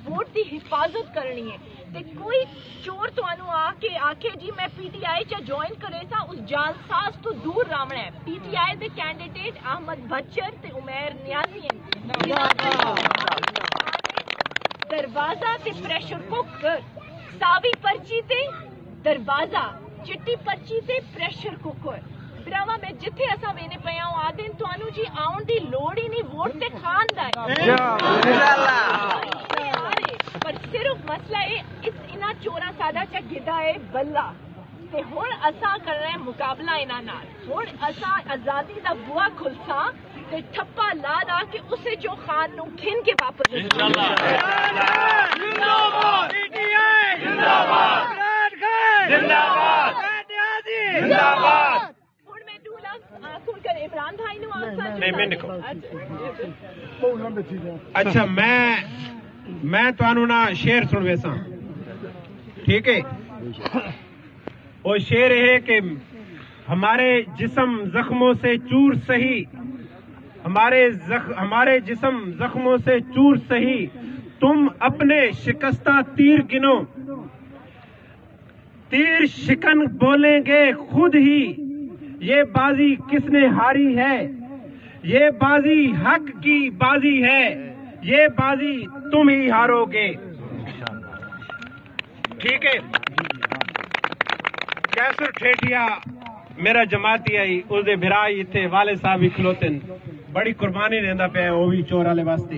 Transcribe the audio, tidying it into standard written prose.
Vote की हिफाजत करनी है। ते कोई चोर तुहानू आके आखे जी मैं पीटीआई च ज्वाइन करे सा, उस जालसाज तो दूर रहना है। पीटीआई के कैंडिडेट अहमद बच्चर ते उमैर नियाजी हैं। दरवाजा ते प्रेशर कुकर, सावी पर्ची ते दरवाजा, चिट्टी पर्ची ते प्रेशर कुकर। भरावा मैं जिथे असा वेने पे आदे तुहानू जी आउन दी लोड़ ही नहीं, वोट ते खान दा पर सिर्फ मसला इना चोरा सादा च गिदा है बल्ला। ते हुण असा कर रहे मुकाबला इना नाल। हुण असा आजादी दा बुआ खुलसा ते ठप्पा ला ला के उसे जो खान नू खिन के वापस इंशाअल्लाह। जिंदाबाद पीटीआई, जिंदाबाद जिंदाबाद जिंदाबाद। हुण मैं दूला खुलकर इमरान भाई नू आंसर नहीं मैंने को अच्छा मैं तुहानू ना शेर सुनवेसा, ठीक है। वो शेर है कि हमारे जिस्म जख्मों से चूर सही, हमारे जिस्म जख्मों से चूर सही, तुम अपने शिकस्ता तीर गिनो, तीर शिकन बोलेंगे खुद ही, ये बाजी किसने हारी है, ये बाजी हक की बाजी है, ये बाजी तुम ही हारोगे, ठीक है। कैसर ठेठिया मेरा जमाती आई, उसदे भिरा इत्थे वाले साहब भी खलोते, बड़ी कुर्बानी देंदा पे, वो भी चोर वाले वास्ते।